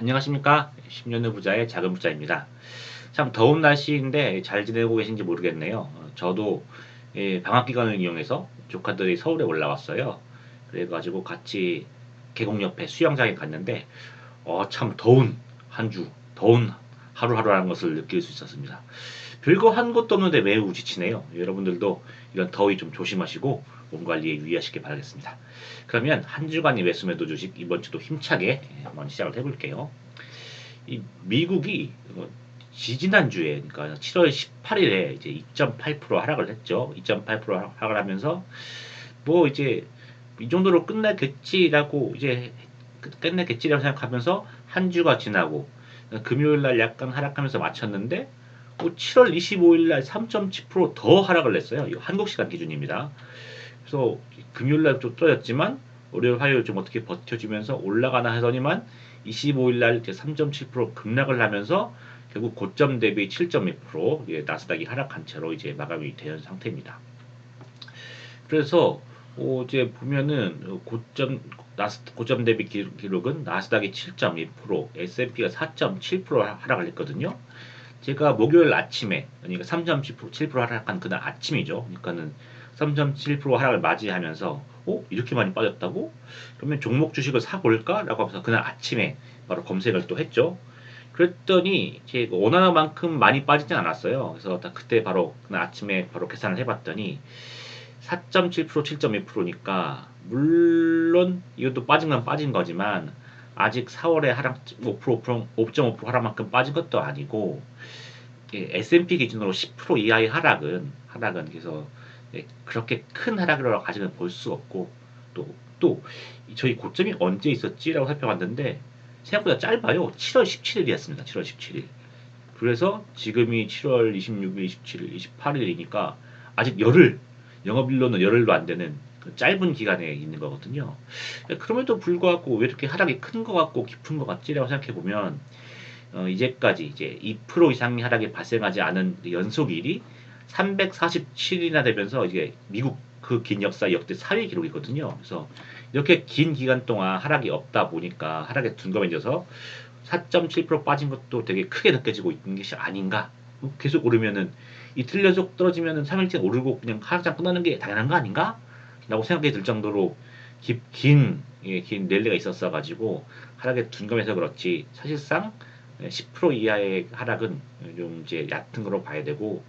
안녕하십니까. 10년 후 부자의 작은 부자입니다. 참 더운 날씨인데 잘 지내고 계신지 모르겠네요. 저도 방학 기간을 이용해서 조카들이 서울에 올라왔어요. 그래가지고 같이 계곡 옆에 수영장에 갔는데 참 더운 한 주, 더운 하루하루라는 것을 느낄 수 있었습니다. 별거 한 것도 없는데 매우 지치네요. 여러분들도 이런 더위 좀 조심하시고 몸 관리에 유의하시길 바라겠습니다. 그러면 한 주간의 매수매도 주식 이번 주도 힘차게 한번 시작을 해볼게요. 이 미국이 지지난주에 그러니까 7월 18일에 이제 2.8% 하락을 했죠. 2.8% 하락을 하면서 뭐 이제 이 정도로 끝나겠지라고 이제 끝내겠지라고 생각하면서 한 주가 지나고 금요일 날 약간 하락하면서 마쳤는데 7월 25일 날 3.7%더 하락을 냈어요. 이거 한국 시간 기준입니다. 그래서 금요일 날 좀 떨어졌지만 월요일 화요일 좀 어떻게 버텨주면서 올라가나 하더니만 25일 날 이제 3.7% 급락을 하면서 결국 고점 대비 7.2% 나스닥이 하락한 채로 이제 마감이 되는 상태입니다. 그래서 이제 보면은 고점 대비 기록은 나스닥이 7.2%, S&P가 4.7% 하락을 했거든요. 제가 목요일 아침에 그러니까 3.7% 하락한 그날 아침이죠. 그러니까는 3.7% 하락을 맞이하면서 이렇게 많이 빠졌다고? 그러면 종목 주식을 사볼까?라고 하면서 그날 아침에 바로 검색을 또 했죠. 그랬더니 제가 원하는 만큼 많이 빠지진 않았어요. 그래서 그때 바로 그날 아침에 바로 계산을 해봤더니 4.7% 7.2%니까 물론 이것도 빠진 건 빠진 거지만 아직 4월에 하락 5.5% 하락만큼 빠진 것도 아니고 S&P 기준으로 10% 이하의 하락은 그래서 그렇게 큰 하락이라고 아직은 볼 수 없고 또 저희 고점이 언제 있었지라고 살펴봤는데 생각보다 짧아요. 7월 17일이었습니다. 7월 17일. 그래서 지금이 7월 26일, 27일, 28일이니까 아직 영업일로는 열흘도 안 되는 그 짧은 기간에 있는 거거든요. 그럼에도 불구하고 왜 이렇게 하락이 큰 것 같고 깊은 것 같지라고 생각해 보면 이제까지 이제 2% 이상의 하락이 발생하지 않은 연속일이 347일이나 되면서 이제 미국 그 긴 역사 역대 4위 기록이거든요. 그래서 이렇게 긴 기간 동안 하락이 없다 보니까 하락에 둔감해져서 4.7% 빠진 것도 되게 크게 느껴지고 있는 것이 아닌가. 계속 오르면은 이틀 연속 떨어지면은 3일째 오르고 그냥 하락장 끝나는 게 당연한 거 아닌가? 라고 생각이 들 정도로 긴 랠리가 있었어 가지고 하락에 둔감해서 그렇지 사실상 10% 이하의 하락은 좀 이제 얕은 거로 봐야 되고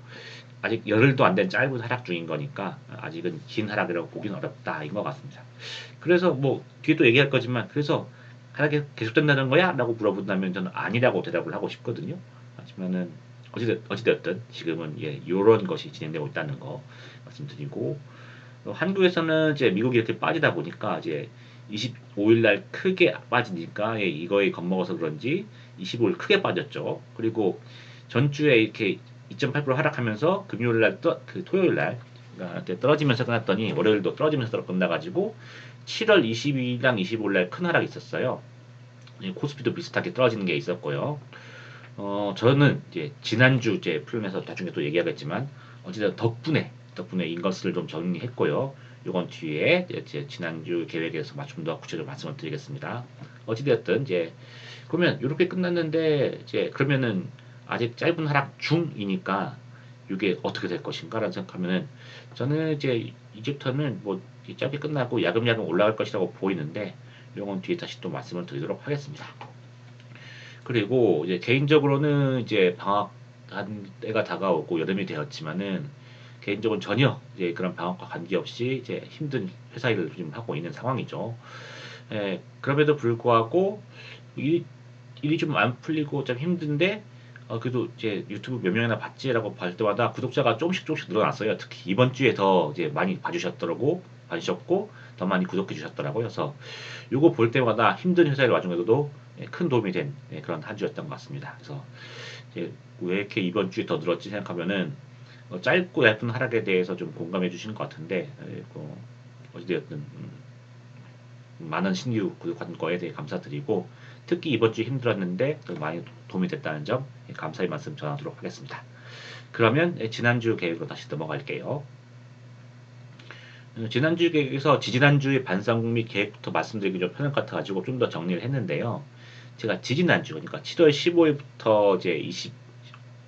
아직 열흘도 안 된 짧은 하락 중인 거니까 아직은 긴 하락이라고 보기는 어렵다인 것 같습니다. 그래서 뭐 뒤에 또 얘기할 거지만 그래서 하락이 계속된다는 거야? 라고 물어본다면 저는 아니라고 대답을 하고 싶거든요. 하지만은 어찌되었든 지금은 요런 것이 진행되고 있다는 거 말씀드리고 한국에서는 이제 미국이 이렇게 빠지다 보니까 이제 25일 날 크게 빠지니까 이거에 겁먹어서 그런지 25일 크게 빠졌죠. 그리고 전주에 이렇게 2.8% 하락하면서 금요일 날 그 토요일 날 그러니까 떨어지면서 끝났더니 월요일도 떨어지면서 끝나가지고 7월 22일랑 25일 날 큰 하락이 있었어요. 코스피도 비슷하게 떨어지는 게 있었고요. 저는 이제 지난주 이제 풀면서 나중에 또 얘기하겠지만 어쨌든 덕분에 인것을 좀 정리했고요. 요건 뒤에 이제 지난주 계획에서 좀 더 구체적으로 말씀을 드리겠습니다. 어찌되었든 이제 그러면 이렇게 끝났는데 이제 그러면은 아직 짧은 하락 중이니까 이게 어떻게 될 것인가라는 생각하면은 저는 이제 이제부터는 뭐 짧게 끝나고 야금야금 올라갈 것이라고 보이는데 이건 뒤에 다시 또 말씀을 드리도록 하겠습니다. 그리고 이제 개인적으로는 이제 방학한 때가 다가오고 여름이 되었지만은 개인적으로 전혀 이제 그런 방학과 관계없이 이제 힘든 회사 일을 좀 하고 있는 상황이죠. 그럼에도 불구하고 일이 좀 안 풀리고 좀 힘든데 그래도 이제 유튜브 몇 명이나 봤지라고 볼 때마다 구독자가 조금씩 늘어났어요. 특히 이번 주에 더 이제 많이 봐주셨고 더 많이 구독해 주셨더라고요. 그래서 요거 볼 때마다 힘든 회사일 와중에도 큰 도움이 된 그런 한 주였던 것 같습니다. 그래서 이제 왜 이렇게 이번 주에 더 늘었지 생각하면은 짧고 얇은 하락에 대해서 좀 공감해 주시는 것 같은데 어찌되었든 많은 신규 구독하는 거에 대해 감사드리고 특히 이번 주 힘들었는데 많이 도움이 됐다는 점 감사의 말씀 전하도록 하겠습니다. 그러면 지난주 계획으로 다시 넘어갈게요. 지난주 계획에서 지지난주의 반성미 계획부터 말씀드리기 좀 편할 것 같아가지고 좀 더 정리를 했는데요. 제가 지지난주 그러니까 7월 15일부터 이제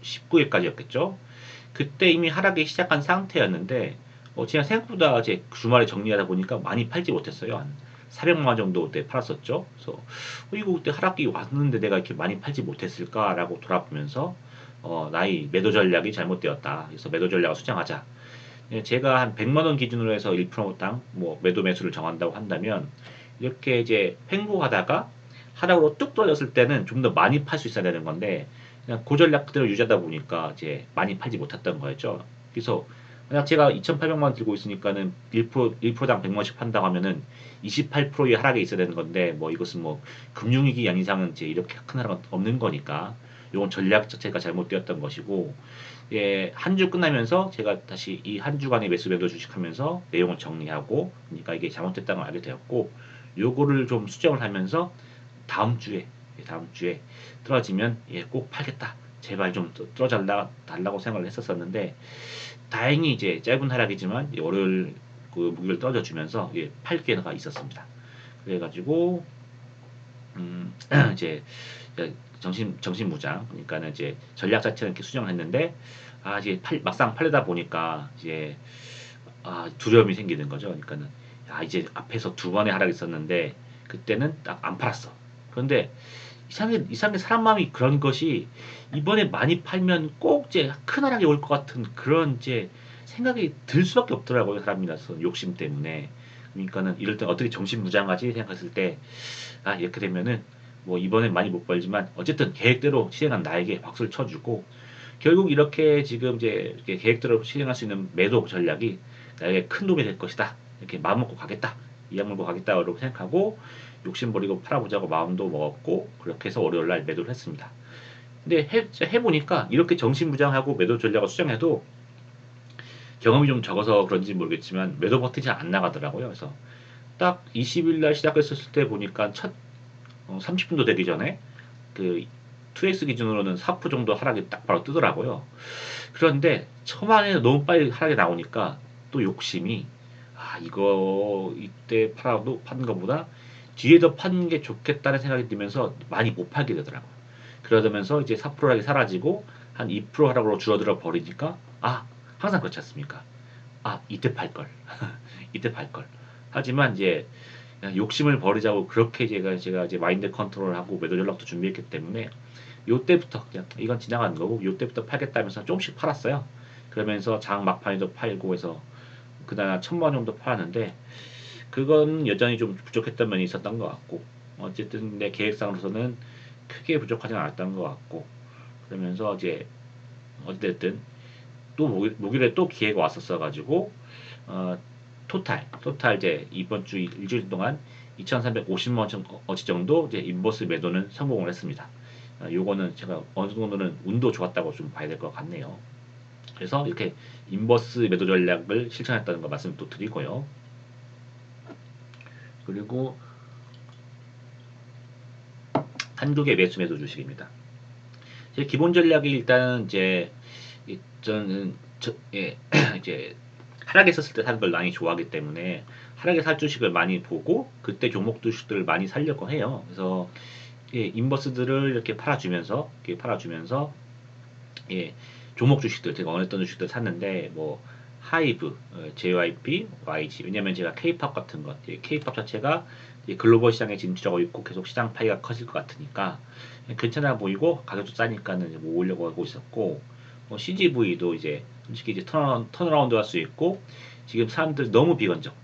19일까지였겠죠. 그때 이미 하락이 시작한 상태였는데 제가 생각보다 이제 주말에 정리하다 보니까 많이 팔지 못했어요. 한 400만 원 정도 그때 팔았었죠. 그래서 이거 그때 하락이 왔는데 내가 이렇게 많이 팔지 못했을까라고 돌아보면서 나의 매도 전략이 잘못되었다. 그래서 매도 전략을 수정하자. 제가 한 100만 원 기준으로 해서 1%당 뭐 매도 매수를 정한다고 한다면 이렇게 이제 횡보하다가 하락으로 뚝 떨어졌을 때는 좀 더 많이 팔 수 있어야 되는 건데 그냥 그 전략 그대로 유지하다 보니까 이제 많이 팔지 못했던 거였죠. 그래서 만약 제가 2,800만 원 들고 있으니까는 1%당 100만원씩 판다고 하면은 28%의 하락에 있어야 되는 건데 뭐 이것은 뭐 금융위기 양 이상은 이제 이렇게 큰 하락은 없는 거니까 이건 전략 자체가 잘못되었던 것이고 예, 한 주 끝나면서 제가 다시 이 한 주간의 매수 매도 주식하면서 내용을 정리하고 그러니까 이게 잘못됐다는 걸 알게 되었고 요거를 좀 수정을 하면서 다음 주에 다음 주에 떨어지면 꼭 팔겠다. 제발 좀 떨어져 달라고 생각을 했었었는데 다행히 이제 짧은 하락이지만 월요일 그 목요일 떨어져 주면서 팔 기회가 있었습니다. 그래가지고 이제 정신무장 그러니까는 이제 전략 자체는 이렇게 수정을 했는데 이제 막상 팔려다 보니까 이제 두려움이 생기는 거죠. 그러니까는 이제 앞에서 두 번의 하락이 있었는데 그때는 딱 안 팔았어. 그런데 이상하게 사람 마음이 그런 것이 이번에 많이 팔면 꼭 이제 큰 하락이 올 것 같은 그런 이제 생각이 들 수밖에 없더라고요. 사람이라서 욕심 때문에. 그러니까는 이럴 때 어떻게 정신무장하지 생각했을 때 이렇게 되면은 뭐 이번엔 많이 못 벌지만 어쨌든 계획대로 실행한 나에게 박수를 쳐주고 결국 이렇게 지금 이제 이렇게 계획대로 실행할 수 있는 매도 전략이 나에게 큰 도움이 될 것이다. 이렇게 마음 먹고 가겠다. 이악 물고 가겠다고 생각하고 욕심버리고 팔아보자고 마음도 먹었고 그렇게 해서 월요일 날 매도를 했습니다. 근데 해보니까 이렇게 정신무장하고 매도 전략을 수정해도 경험이 좀 적어서 그런지 모르겠지만 매도 버튼이 잘 안 나가더라고요. 그래서 딱 20일 날 시작했을 때 보니까 첫 30분도 되기 전에 그 2X 기준으로는 4% 정도 하락이 딱 바로 뜨더라고요. 그런데 초반에 너무 빨리 하락이 나오니까 또 욕심이 이거 이때 팔아도 파는 것보다 뒤에 더 파는 게 좋겠다는 생각이 들면서 많이 못 팔게 되더라고요. 그러면서 이제 4% 하락이 사라지고 한 2% 하락으로 줄어들어 버리니까 항상 그렇지 않습니까? 이때 팔 걸. 이때 팔 걸. 하지만 이제 그냥 욕심을 버리자고 그렇게 제가 이제 마인드 컨트롤하고 매도 전략도 준비했기 때문에 요때부터 그냥 이건 지나가는 거고 요때부터 팔겠다면서 조금씩 팔았어요. 그러면서 장 막판에도 팔고 해서 그날 1,000만 원 정도 팔았는데 그건 여전히 좀 부족했던 면이 있었던 것 같고 어쨌든 내 계획상으로서는 크게 부족하지는 않았던 것 같고 그러면서 이제 어쨌든 또 목요일에 또 기회가 왔었어 가지고 어, 토탈 이제 이번 주 일주일 동안 2,350만 원 어치 정도 이제 인버스 매도는 성공을 했습니다. 요거는 제가 어느 정도는 운도 좋았다고 좀 봐야 될 것 같네요. 그래서 이렇게 인버스 매도 전략을 실천했다는 거 말씀 또 드리고요. 그리고 한국의 매수 매도 주식입니다. 제 기본 전략이 일단은 이제 저는 이제 하락했었을 때 사는 걸 많이 좋아하기 때문에 하락에 살 주식을 많이 보고 그때 종목 주식들을 많이 살려고 해요. 그래서 인버스들을 이렇게 팔아주면서 예, 종목 주식들 제가 원했던 주식들 샀는데 뭐 하이브, JYP, YG 왜냐면 제가 K-팝 같은 것, K-팝 자체가 글로벌 시장에 진출하고 있고 계속 시장 파이가 커질 것 같으니까 괜찮아 보이고 가격도 싸니까는 뭐 올려고 하고 있었고 CGV도 이제 솔직히 이제 턴어라운드 할 수 있고 지금 사람들 너무 비관적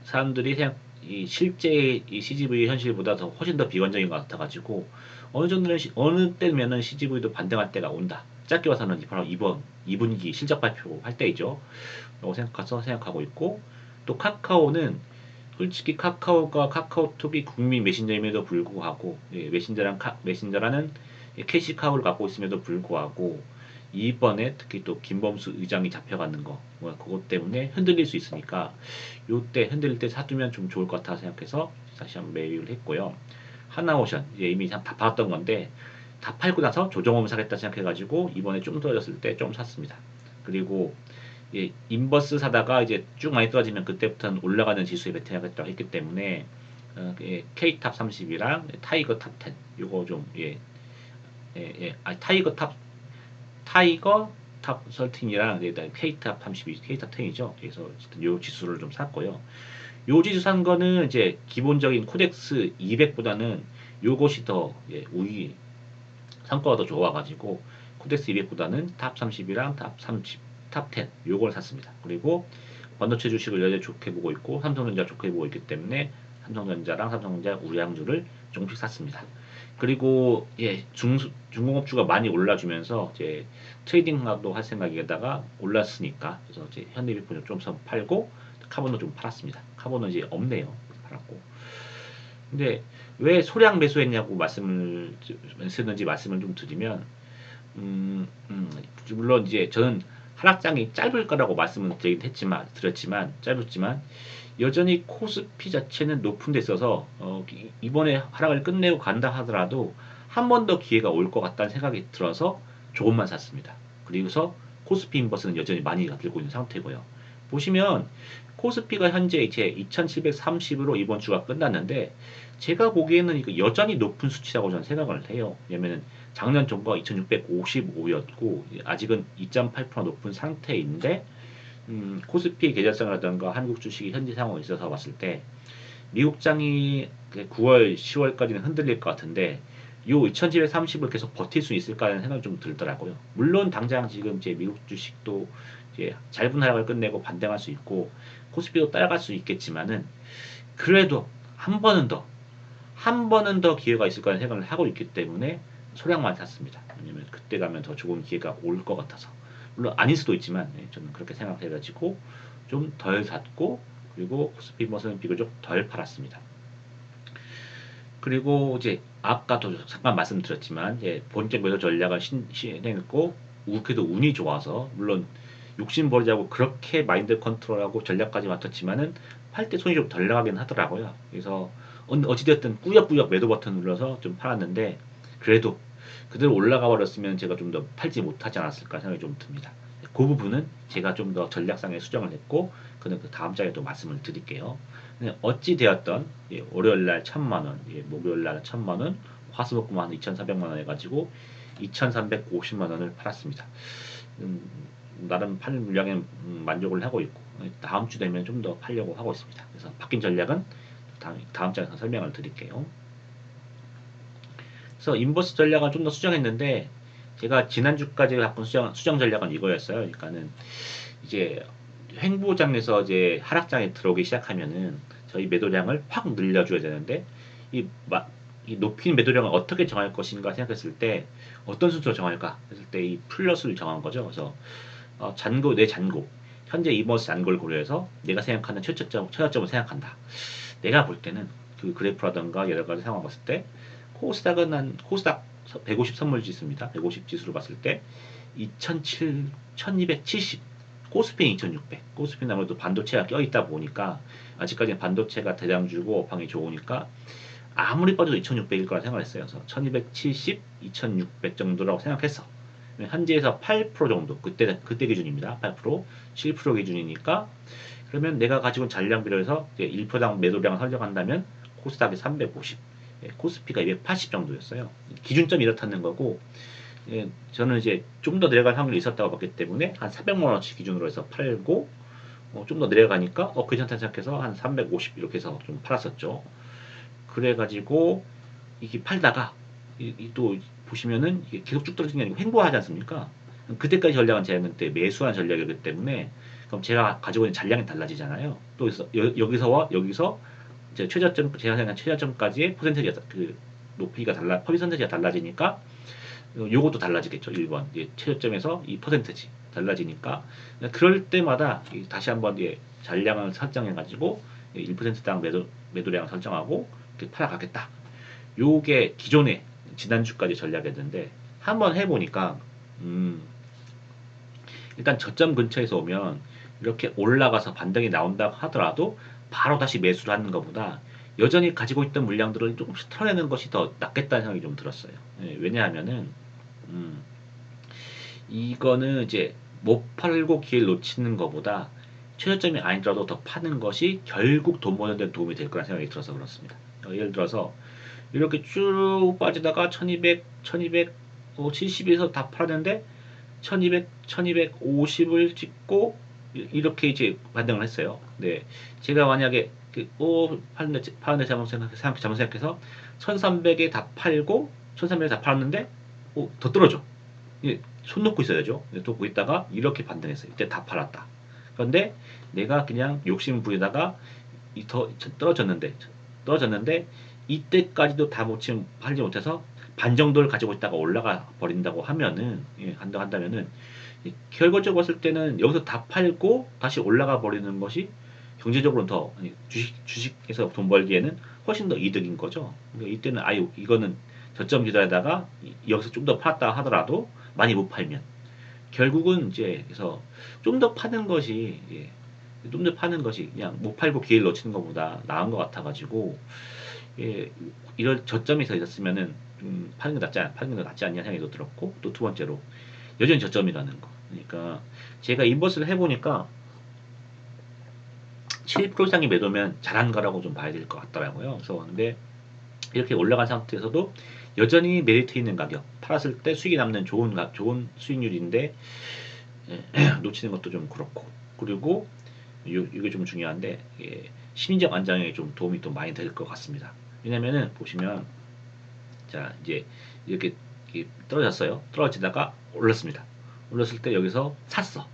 사람들이 그냥 이 실제 이 CGV 현실보다 더 훨씬 더 비관적인 것 같아가지고 어느 정도는 어느 때면은 CGV도 반등할 때가 온다. 짧게 봐서는 바로 이번 2분기 실적 발표할 때이죠. 라고 생각하고 있고 또 카카오는 솔직히 카카오가 카카오톡이 국민 메신저임에도 불구하고 메신저라는 캐시카우를 갖고 있음에도 불구하고 이번에 특히 또 김범수 의장이 잡혀가는 거 그것 때문에 흔들릴 수 있으니까 요때 흔들릴 때 사두면 좀 좋을 것 같아 생각해서 다시 한번 매입을 했고요. 하나오션 이미 다 팔았던 건데 다 팔고 나서 조정홈을 사겠다 생각해가지고 이번에 좀 떨어졌을 때 좀 샀습니다. 그리고 인버스 사다가 이제 쭉 많이 떨어지면 그때부터는 올라가는 지수에 베팅하겠다고 했기 때문에 K탑 30이랑 타이거 탑 10 요거 좀 타이거 탑 13이랑 K탑 32, K탑 10이죠. 그래서 어쨌든 요 지수를 좀 샀고요. 요 지수 산 거는 이제 기본적인 코덱스 200보다는 요것이 더 우위 성과가 더 좋아가지고 코덱스 200보다는 탑 30이랑 탑 30, 탑 10 요걸 샀습니다. 그리고 반도체 주식을 여전히 좋게 보고 있고 삼성전자 좋게 보고 있기 때문에 삼성전자랑 삼성전자 우량주를 조금씩 샀습니다. 그리고 중공업주가 많이 올라주면서 이제 트레이딩도 할 생각에다가 올랐으니까 그래서 이제 현대비품을 좀 팔고 카본도 좀 팔았습니다. 카본은 이제 없네요. 팔았고. 근데 왜 소량 매수했냐고 말씀을 쓰는지 말씀을 좀 드리면 물론 이제 저는 하락장이 짧을 거라고 말씀을 드렸지만 짧았지만 여전히 코스피 자체는 높은 데 있어서 이번에 하락을 끝내고 간다 하더라도 한 번 더 기회가 올 것 같다는 생각이 들어서 조금만 샀습니다. 그리고서 코스피 인버스는 여전히 많이 들고 있는 상태고요. 보시면 코스피가 현재 이제 2730으로 이번 주가 끝났는데 제가 보기에는 이거 여전히 높은 수치라고 저는 생각을 해요. 왜냐면 작년 종가가 2655였고 아직은 2.8% 높은 상태인데 코스피 계절성이라든가 한국 주식이 현재 상황에 있어서 봤을 때 미국장이 9월, 10월까지는 흔들릴 것 같은데 요 2730을 계속 버틸 수 있을까 하는 생각이 좀 들더라고요. 물론 당장 지금 이제 미국 주식도 이제 짧은 하락을 끝내고 반등할 수 있고 코스피도 따라갈 수 있겠지만은 그래도 한 번은 더 기회가 있을 거라는 생각을 하고 있기 때문에 소량만 샀습니다. 왜냐면 그때 가면 더 좋은 기회가 올 것 같아서. 물론 아닐 수도 있지만 저는 그렇게 생각해가지고 좀 덜 샀고 그리고 코스피 머스는 비교적 덜 팔았습니다. 그리고 이제 아까도 잠깐 말씀드렸지만 본격 매도 전략을 실행했고 그래도 운이 좋아서 물론 욕심 버리자고 그렇게 마인드 컨트롤하고 전략까지 맡았지만은 팔 때 손이 좀 덜 나가긴 하더라고요. 그래서 어찌됐든 꾸역꾸역 매도 버튼 눌러서 좀 팔았는데 그래도 그대로 올라가 버렸으면 제가 좀 더 팔지 못하지 않았을까 생각이 좀 듭니다. 그 부분은 제가 좀 더 전략상에 수정을 했고 그는 그 다음 장에 또 말씀을 드릴게요. 어찌 되었던 월요일날 1000만원, 목요일날 1000만원, 화수목금한 2400만원 해가지고 2350만원을 팔았습니다. 나름 팔 물량에 만족을 하고 있고 다음 주 되면 좀 더 팔려고 하고 있습니다. 그래서 바뀐 전략은 다음 장에서 설명을 드릴게요. 그래서 인버스 전략을 좀 더 수정했는데 제가 지난주까지 갖고 수정 전략은 이거였어요. 그러니까는 이제 횡보장에서 이제 하락장에 들어오기 시작하면은 저희 매도량을 확 늘려줘야 되는데 이, 이 높인 매도량을 어떻게 정할 것인가 생각했을 때 어떤 순서로 정할까 했을 때 이 플러스를 정한 거죠. 그래서 내 잔고 현재 이버스 잔고를 고려해서 내가 생각하는 최저점을 생각한다. 내가 볼 때는 그 그래프라든가 여러 가지 상황을 봤을 때 코스닥 150 선물 지수입니다. 150 지수로 봤을 때 1270 코스피는 2600 코스피는 아무래도 반도체가 껴있다 보니까 아직까지는 반도체가 대장주고 업황이 좋으니까 아무리 빠져도 2600일 거라 생각했어요. 그래서 1270, 2600 정도라고 생각했어. 현재에서 8% 정도 그때 기준입니다. 8% 7% 기준이니까 그러면 내가 가지고 있는 잔량 비례해서 1%당 매도량을 설정한다면 코스닥이 350 코스피가 280 정도였어요. 기준점이 이렇다는 거고 저는 이제 좀 더 내려갈 확률이 있었다고 봤기 때문에 한 400만 원치 기준으로 해서 팔고 좀 더 내려가니까 괜찮다 생각해서 한 350 이렇게 해서 좀 팔았었죠. 그래가지고 이게 팔다가 또 보시면은 이게 계속 쭉 떨어지는 게 아니고 횡보하지 않습니까? 그때까지 전략은 제가 그때 매수한 전략이기 때문에 그럼 제가 가지고 있는 잔량이 달라지잖아요. 또 여기서와 여기서 제가 생각한 최저점까지의 퍼센트가 높이가 퍼센트가 달라지니까 요것도 달라지겠죠. 1번 최저점에서 이 퍼센트지 달라지니까 그럴 때마다 다시 한번 잔량을 설정해 가지고 1%당 매도량을 설정하고 팔아가겠다. 요게 기존에 지난주까지 전략이었는데 한번 해보니까 일단 저점 근처에서 오면 이렇게 올라가서 반등이 나온다 하더라도 바로 다시 매수를 하는 것보다 여전히 가지고 있던 물량들을 조금씩 털어내는 것이 더 낫겠다는 생각이 좀 들었어요. 왜냐하면은 이거는 이제 못 팔고 기회를 놓치는 것보다 최저점이 아니더라도 더 파는 것이 결국 돈 버는 데 도움이 될 거라는 생각이 들어서 그렇습니다. 예를 들어서 이렇게 쭉 빠지다가 1200, 1270에서 다 팔았는데 1200, 1250을 찍고 이렇게 이제 반등을 했어요. 네. 제가 만약에 파는데 잘못 생각해서 1300에 다 팔고 1300에 다 팔았는데 더 떨어져. 손 놓고 있어야죠. 놓고 있다가 이렇게 반등했어요. 이때 다 팔았다. 그런데 내가 그냥 욕심 부리다가 더 떨어졌는데 이때까지도 다 못치면 팔지 못해서 반 정도를 가지고 있다가 올라가 버린다고 하면은 한다면은 결과적으로 봤을 때는 여기서 다 팔고 다시 올라가 버리는 것이 경제적으로는 더 주식에서 돈 벌기에는 훨씬 더 이득인 거죠. 그러니까 이때는 이거는 저점 기다리다가 여기서 좀 더 팔았다 하더라도 많이 못 팔면 결국은 이제 그래서 좀 더 파는 것이 좀 더 파는 것이 그냥 못 팔고 기회를 놓치는 것보다 나은 것 같아가지고 이럴 저점이 서 있었으면은 파는 게 낫지 않냐 생각이 들었고 또 두 번째로 여전히 저점이라는 거. 그러니까 제가 인버스를 해보니까 7% 이상이 매도면 잘한 거라고 좀 봐야 될 것 같더라고요. 그래서 근데 이렇게 올라간 상태에서도 여전히 메리트 있는 가격, 팔았을 때 수익이 남는 좋은 수익률인데 놓치는 것도 좀 그렇고 그리고 이게 좀 중요한데 심리적 안정에 좀 도움이 또 많이 될 것 같습니다. 왜냐면은 보시면 자 이제 이렇게 떨어졌어요. 떨어지다가 올랐습니다. 올랐을 때 여기서 샀어.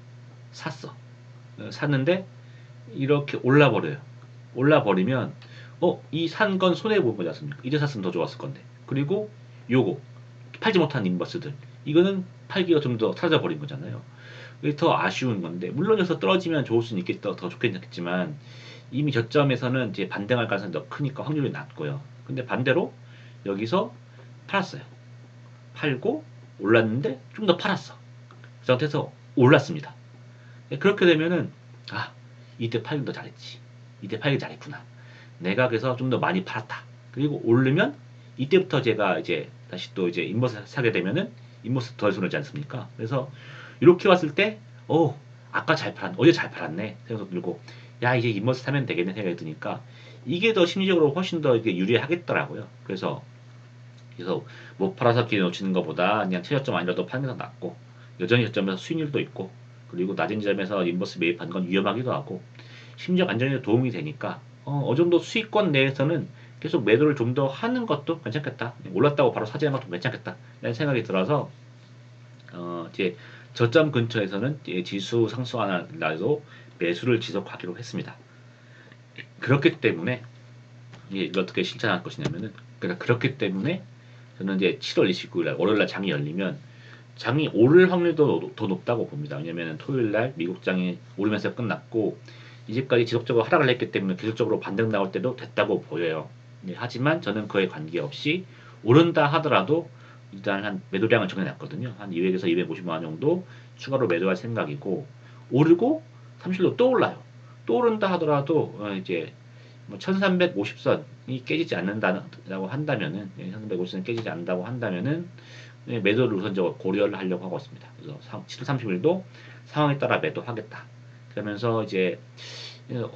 샀는데 이렇게 올라버려요. 올라버리면 이 산 건 손해 본 거지 않습니까? 이제 샀으면 더 좋았을 건데. 그리고 요거 팔지 못한 인버스들 이거는 팔기가 좀 더 사라져 버린 거잖아요. 이게 더 아쉬운 건데 물론 여기서 떨어지면 좋을 수는 있겠다 더 좋겠지만 이미 저점에서는 이제 반등할 가능성이 더 크니까 확률이 낮고요. 근데 반대로 여기서 팔았어요. 팔고 올랐는데 좀 더 팔았어. 그 상태에서 올랐습니다. 그렇게 되면은 아 이때 팔긴 더 잘했지. 이때 팔기 잘했구나. 내가 그래서 좀 더 많이 팔았다. 그리고 오르면 이때부터 제가 이제 다시 또 이제 인버스 사게 되면은 인버스 덜 손해지 않습니까? 그래서 이렇게 왔을 때, 아까 어제 잘 팔았네. 생각 들고, 야, 이제 인버스 사면 되겠네 생각이 드니까 이게 더 심리적으로 훨씬 더 이게 유리하겠더라고요. 그래서 못 팔아서 기회 놓치는 것보다 그냥 최저점 아니라도 파는 게 더 낫고 여전히 저점에서 수익률도 있고 그리고 낮은 지점에서 인버스 매입하는 건 위험하기도 하고 심리적 안정에 도움이 되니까 어느 정도 수익권 내에서는 계속 매도를 좀 더 하는 것도 괜찮겠다. 올랐다고 바로 사지하는 것도 괜찮겠다. 라는 생각이 들어서 이제 저점 근처에서는 이제 지수 상승하나 나도 매수를 지속하기로 했습니다. 그렇기 때문에 이걸 어떻게 실천할 것이냐면은 그러니까 그렇기 때문에 저는 이제 7월 29일 날 월요일 날 장이 열리면 장이 오를 확률도 더 높다고 봅니다. 왜냐면 토요일 날 미국 장이 오르면서 끝났고 이제까지 지속적으로 하락을 했기 때문에 계속적으로 반등 나올 때도 됐다고 보여요. 하지만 저는 그에 관계없이 오른다 하더라도 일단 한 매도량을 정해놨거든요. 한 200에서 250만 원 정도 추가로 매도할 생각이고 오르고 30로 또 올라요. 또 오른다 하더라도 이제 뭐 1350선이 깨지지 않는다고 한다면은 1350선이 깨지지 않는다고 한다면은 매도를 우선적으로 고려를 하려고 하고 있습니다. 그래서 7월 30일도 상황에 따라 매도하겠다. 그러면서 이제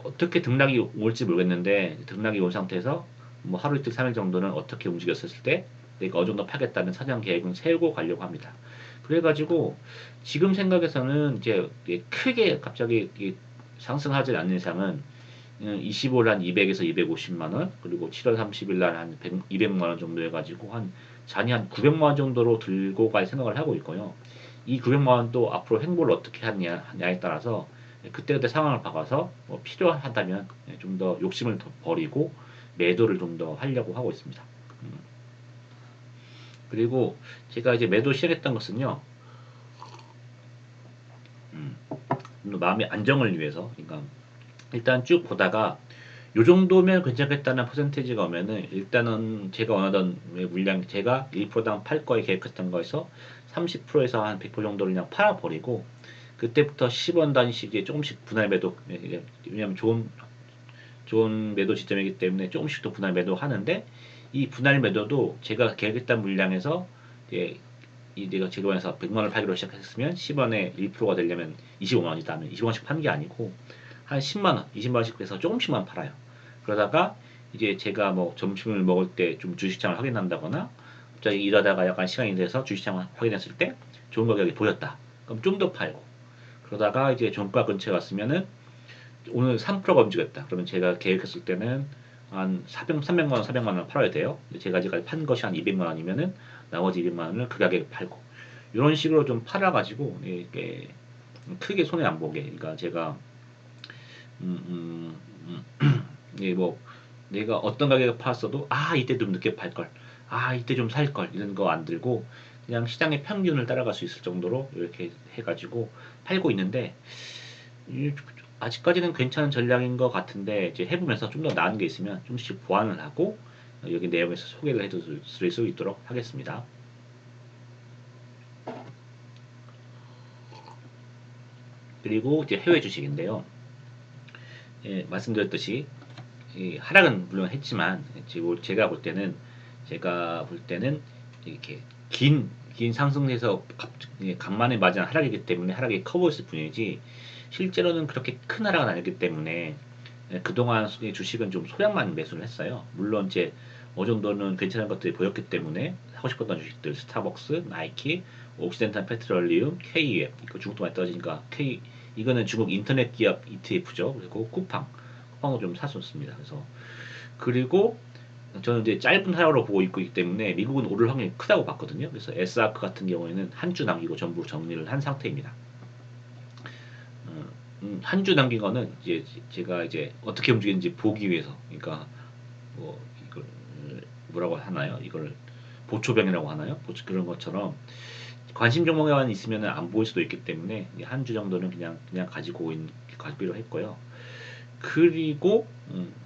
어떻게 등락이 올지 모르겠는데 등락이 온 상태에서 뭐 하루 이틀 3일 정도는 어떻게 움직였을 때 내가 어느 정도 파겠다는 사전 계획은 세우고 가려고 합니다. 그래가지고 지금 생각에서는 이제 크게 갑자기 상승하지 않는 이상은 25일 한 200에서 250만 원 그리고 7월 30일 날 한 200만 원 정도 해가지고 한 잔이 한 900만 원 정도로 들고 갈 생각을 하고 있고요. 이 900만 원도 앞으로 행보를 어떻게 하냐에 따라서 그때그때 상황을 봐가서 뭐 필요하다면 좀 더 욕심을 더 버리고 매도를 좀 더 하려고 하고 있습니다. 그리고 제가 이제 매도 시작했던 것은요. 좀 더 마음의 안정을 위해서 그러니까 일단 쭉 보다가 요 정도면 괜찮겠다는 퍼센테이지가 오면은 일단은 제가 원하던 물량 제가 1%당 팔 거에 계획했던 거에서 30%에서 한 100% 정도를 그냥 팔아버리고 그때부터 10원 단위씩 조금씩 분할 매도 왜냐면 좋은 매도 지점이기 때문에 조금씩 더 분할 매도 하는데 이 분할 매도도 제가 계획했던 물량에서 이제 내가 제로원에서 100만 원을 팔기로 시작했으면 10원에 1%가 되려면 25만 원이다 하면 25원씩 파는 게 아니고 한 10만 원, 20만 원씩 해서 조금씩만 팔아요. 그러다가 이제 제가 뭐 점심을 먹을 때 좀 주식창을 확인한다거나 갑자기 일하다가 약간 시간이 돼서 주식창을 확인했을 때 좋은 가격이 보였다. 그럼 좀 더 팔고 그러다가 이제 종가 근처에 왔으면은 오늘 3%가 움직였다. 그러면 제가 계획했을 때는 한 300만 원, 400만 원 팔아야 돼요. 제가 아직까지 판 것이 한 200만 원이면은 나머지 200만 원을 그 가격에 팔고 이런 식으로 좀 팔아가지고 이게 크게 손해 안 보게. 그러니까 제가 음, 이게 뭐 내가 어떤 가격에 팔았어도 이때 좀 늦게 팔 걸, 이때 좀 살 걸 이런 거 안 들고 그냥 시장의 평균을 따라갈 수 있을 정도로 이렇게 해가지고 팔고 있는데 아직까지는 괜찮은 전략인 것 같은데 이제 해보면서 좀 더 나은 게 있으면 좀씩 보완을 하고 여기 내용에서 소개를 해드릴 수 있도록 하겠습니다. 그리고 이제 해외 주식인데요. 예, 말씀드렸듯이 이 하락은 물론 했지만 지금 제가 볼 때는 이렇게 긴 상승에서 간만에 맞은 하락이기 때문에 하락이 커 보였을 뿐이지 실제로는 그렇게 큰 하락은 아니기 때문에 그동안 주식은 좀 소량만 매수를 했어요. 물론 이제 어느 정도는 괜찮은 것들이 보였기 때문에 하고 싶었던 주식들 스타벅스, 나이키, 옥시덴탈 페트롤리움, KF 이거 중국도 많이 떨어지니까 이거는 중국 인터넷 기업 ETF죠. 그리고 쿠팡도 좀 샀었습니다. 그리고 저는 이제 짧은 하락으로 보고 있기 때문에 미국은 오를 확률이 크다고 봤거든요. 그래서 S아크 같은 경우에는 한 주 남기고 전부 정리를 한 상태입니다. 한 주 남긴 거는 이제 제가 이제 어떻게 움직이는지 보기 위해서, 그러니까 뭐 이걸 뭐라고 하나요? 이걸 보초병이라고 하나요? 그런 것처럼 관심 종목에만 있으면 안 보일 수도 있기 때문에 한 주 정도는 그냥 가지기로 했고요. 그리고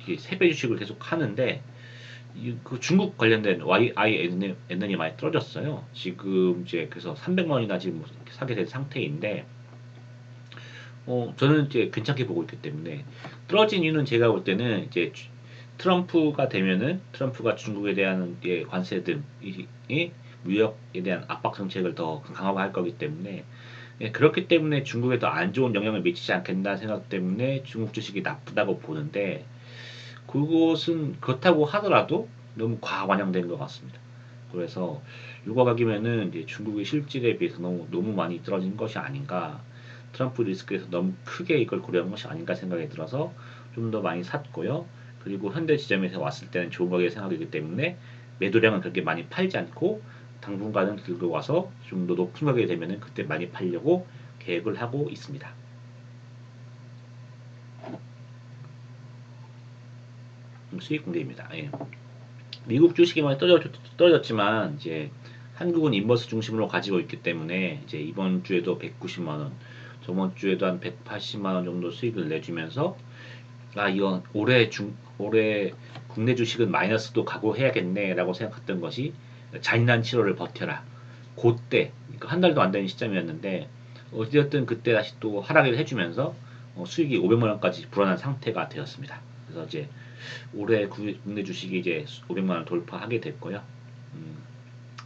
이게 세배 주식을 계속 하는데 그 중국 관련된 YINN이 많이 떨어졌어요. 지금 이제 그래서 300만 원이나 지금 사게 된 상태인데 저는 이제 괜찮게 보고 있기 때문에 떨어진 이유는 제가 볼 때는 이제 트럼프가 되면은 트럼프가 중국에 대한 관세 등이 무역에 대한 압박 정책을 더 강화할 거기 때문에 그렇기 때문에 중국에 더 안 좋은 영향을 미치지 않겠나 생각 때문에 중국 주식이 나쁘다고 보는데 그것은 그렇다고 하더라도 너무 과반영된 것 같습니다. 그래서 유가 가격이면은 이제 중국의 실질에 비해서 너무 많이 떨어진 것이 아닌가. 트럼프 리스크에서 너무 크게 이걸 고려한 것이 아닌가 생각이 들어서 좀 더 많이 샀고요. 그리고 현대 지점에서 왔을 때는 좋은 가격이 생각이기 때문에 매도량은 그렇게 많이 팔지 않고 당분간은 들고 와서 좀 더 높은 가격이 되면은 그때 많이 팔려고 계획을 하고 있습니다. 수익 공개입니다. 예. 미국 주식이 많이 떨어졌지만 이제 한국은 인버스 중심으로 가지고 있기 때문에 이제 이번 주에도 190만 원, 저번 주에도 한 180만 원 정도 수익을 내주면서 이건 올해 국내 주식은 마이너스도 각오해야겠네라고 생각했던 것이 잔인한 7월을 버텨라. 그때 그러니까 한 달도 안 되는 시점이었는데 어쨌든 그때 다시 또 하락을 해주면서 수익이 500만 원까지 불어난 상태가 되었습니다. 그래서 이제 올해 국내 주식이 이제 500만 원 돌파하게 됐고요. 음,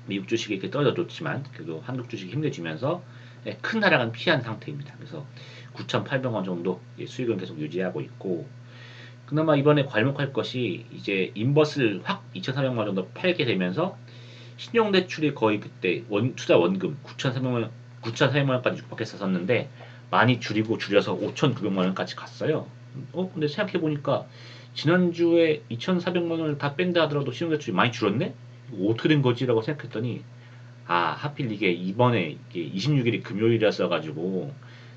미국 주식이 이렇게 떨어졌지만 그래도 한국 주식이 힘내주면서 큰 하락은 피한 상태입니다. 그래서 9,800원 정도 수익은 계속 유지하고 있고 그나마 이번에 괄목할 것이 이제 인버스를 확 2,400만 원 정도 팔게 되면서 신용대출이 거의 그때 투자 원금 9,400만 원까지 육박했었는데 많이 줄여서 5,900만 원까지 갔어요. 근데 생각해 보니까 지난주에 2,400만 원을 다 뺀다 하더라도 신용대출이 많이 줄었네? 이거 어떻게 된 거지라고 생각했더니 하필 이게 이번에 이게 26일이 금요일이었어 가지고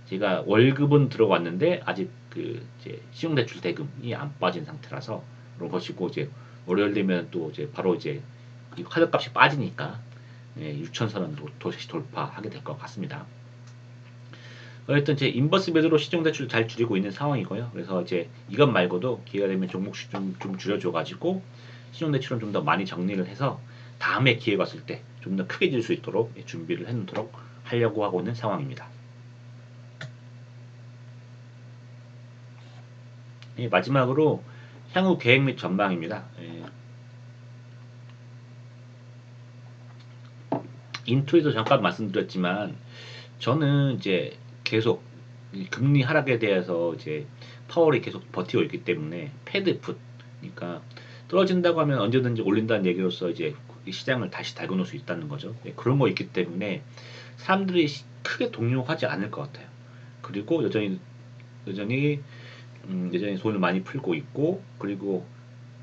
제가 월급은 들어왔는데 아직 그 이제 신용대출 대금이 안 빠진 상태라서 그런 것이고 이제 월요일 되면 또 이제 바로 이제 이 카드값이 빠지니까 6천선은 다시 돌파하게 될 것 같습니다. 어쨌든 제 인버스 매도로 시중대출 잘 줄이고 있는 상황이고요. 그래서 이제 이것 말고도 기회가 되면 종목수 좀 줄여줘가지고 시중대출은 좀 더 많이 정리를 해서 다음에 기회가 왔을 때 좀 더 크게 질 수 있도록 준비를 해놓도록 하려고 하고 있는 상황입니다. 마지막으로 향후 계획 및 전망입니다. 인트로에도 잠깐 말씀드렸지만 저는 이제 계속 금리 하락에 대해서 이제 파월이 계속 버티고 있기 때문에 패드 풋 그러니까 떨어진다고 하면 언제든지 올린다는 얘기로서 이제 이 시장을 다시 달궈 놓을 수 있다는 거죠. 예, 그런 거 있기 때문에 사람들이 크게 동요하지 않을 것 같아요. 그리고 여전히 여전히 돈을 많이 풀고 있고, 그리고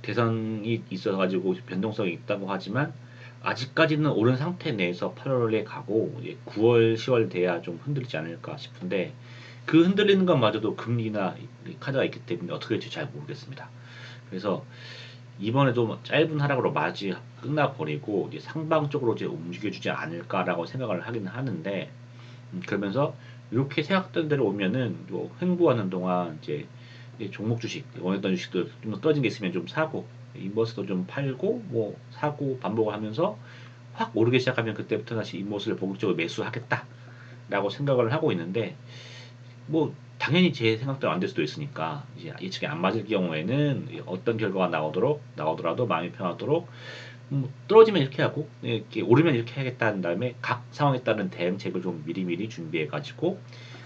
대선이 있어가지고 변동성이 있다고 하지만 아직까지는 오른 상태 내에서 8월에 가고 이제 9월, 10월 돼야 좀 흔들리지 않을까 싶은데, 그 흔들리는 것마저도 금리나 이 카드가 있기 때문에 어떻게 될지 잘 모르겠습니다. 그래서 이번에도 뭐 짧은 하락으로 맞이 끝나버리고 이제 상방적으로 이제 움직여주지 않을까라고 생각을 하기는 하는데, 그러면서 이렇게 생각했던 대로 오면은 뭐 횡보하는 동안 이제 종목 주식 원했던 주식들 좀 떨어진 게 있으면 좀 사고, 인버스도 좀 팔고 뭐 사고 반복을 하면서 확 오르기 시작하면 그때부터 다시 인버스를 본격적으로 매수하겠다라고 생각을 하고 있는데, 뭐 당연히 제 생각대로 안 될 수도 있으니까 이제 예측이 안 맞을 경우에는 어떤 결과가 나오더라도 마음이 편하도록 떨어지면 이렇게 하고 이렇게 오르면 이렇게 해야겠다는 다음에 각 상황에 따른 대응책을 좀 미리미리 준비해 가지고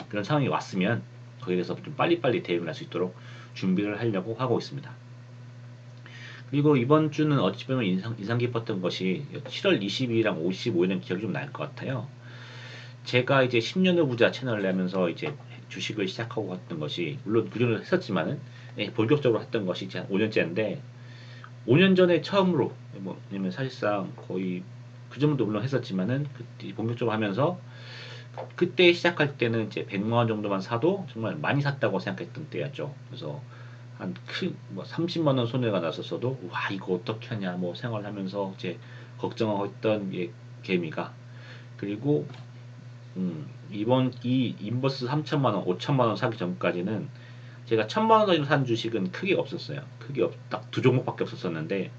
그런 상황이 왔으면 거기에 대해서 좀 빨리빨리 대응을 할 수 있도록 준비를 하려고 하고 있습니다. 그리고 이번 주는 어찌 보면 인상 깊었던 것이 7월 22일이랑 55일은 기억이 좀 날 것 같아요. 제가 이제 10년 후 부자 채널을 내면서 이제 주식을 시작하고 했던 것이, 물론 그전에 했었지만은 본격적으로 했던 것이 이제 한 5년째인데, 5년 전에 처음으로 뭐 왜냐면 사실상 거의 그 전도 물론 했었지만은 그때 본격적으로 하면서 그때 시작할 때는 이제 100만 원 정도만 사도 정말 많이 샀다고 생각했던 때였죠. 그래서 한 큰 뭐 30만 원 손해가 났었어도 와 이거 어떻게 하냐 뭐 생각을 하면서 이제 걱정하고 있던 개미가, 그리고 이번 이 인버스 3천만 원, 5천만 원 사기 전까지는 제가 1,000만 원 가지고 산 주식은 크게 없었어요. 크게 딱 두 종목밖에 없었었는데,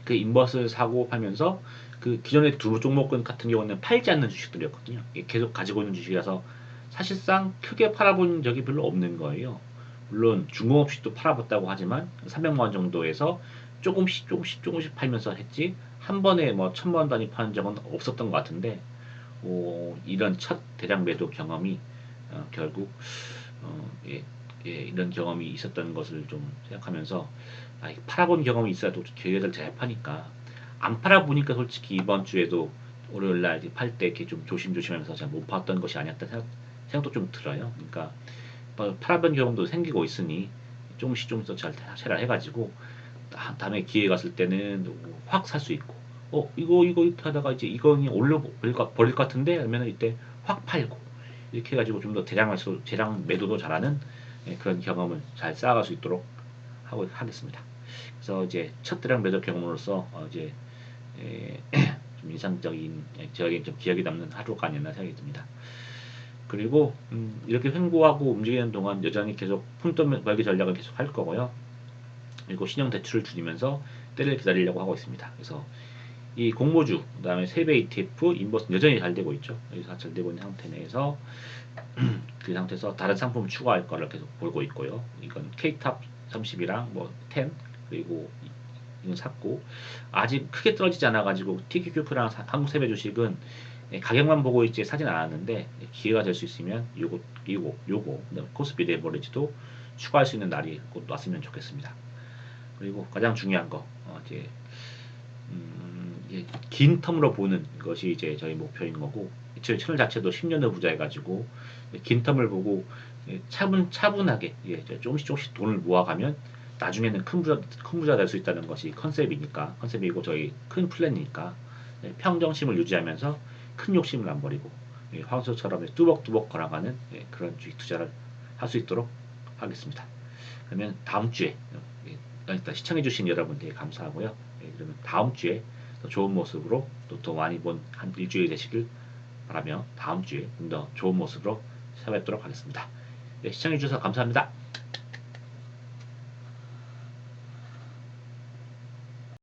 그 인버스를 사고 팔면서 그 기존의 두 종목은 같은 경우는 팔지 않는 주식들이었거든요. 계속 가지고 있는 주식이라서 사실상 크게 팔아본 적이 별로 없는 거예요. 물론 중공업식도 팔아봤다고 하지만 300만 원 정도에서 조금씩 팔면서 했지, 한 번에 뭐 1,000만 원 단위 파는 적은 없었던 것 같은데, 이런 첫 대량 매도 경험이 결국 이런 경험이 있었던 것을 좀 생각하면서, 팔아본 경험이 있어도 기회를 잘 파니까, 안 팔아보니까 솔직히 이번 주에도 월요일 날 팔 때 이렇게 좀 조심조심하면서 잘 못 팔았던 것이 아니었다 생각도 좀 들어요. 그러니까 뭐 팔아본 경험도 생기고 있으니 조금씩 더 잘 해가지고 다음에 기회 갔을 때는 확 살 수 있고, 이거 이렇게 하다가 이제 이거 올려 버릴 것 같은데 하면 이때 확 팔고, 이렇게 해가지고 좀 더 대량 매도도 잘하는 그런 경험을 잘 쌓아갈 수 있도록 하겠습니다. 그래서 이제 첫 대량 매도 경험으로서 이제 에, 좀 인상적인, 저에게 좀 기억에 남는 하루가 아니었나 생각이 듭니다. 그리고 이렇게 횡보하고 움직이는 동안 여전히 계속 푼돈 벌기 전략을 계속 할 거고요. 그리고 신용 대출을 줄이면서 때를 기다리려고 하고 있습니다. 그래서 이 공모주, 그다음에 세배 ETF, 인버스 여전히 잘 되고 있죠. 여기서 잘 되고 있는 상태 내에서 그 상태에서 다른 상품 추가할 거를 계속 보고 있고요. 이건 K탑 30이랑 뭐 10, 그리고 이건 샀고, 아직 크게 떨어지지 않아가지고 TQQ프랑 한국세배 주식은 가격만 보고 이제 사진 않았는데, 기회가 될 수 있으면 요거 코스피 레버리지도 추가할 수 있는 날이 곧 왔으면 좋겠습니다. 그리고 가장 중요한 거 이제 긴 텀으로 보는 것이 이제 저희 목표인 거고, 제 채널 자체도 10년을 부자해가지고 긴 텀을 보고 차분하게 조금씩 돈을 모아가면 나중에는 큰 부자 될 수 있다는 것이 컨셉이고 저희 큰 플랜이니까, 평정심을 유지하면서 큰 욕심을 안 버리고 황소처럼 뚜벅뚜벅 걸어가는 그런 주식 투자를 할 수 있도록 하겠습니다. 그러면 다음 주에 일단 시청해주신 여러분들께 감사하고요. 그러면 다음 주에 더 좋은 모습으로 또 더 많이 본 한 일주일이 되시길 바라며 다음 주에 좀 더 좋은 모습으로 찾아뵙도록 하겠습니다. 시청해주셔서 감사합니다.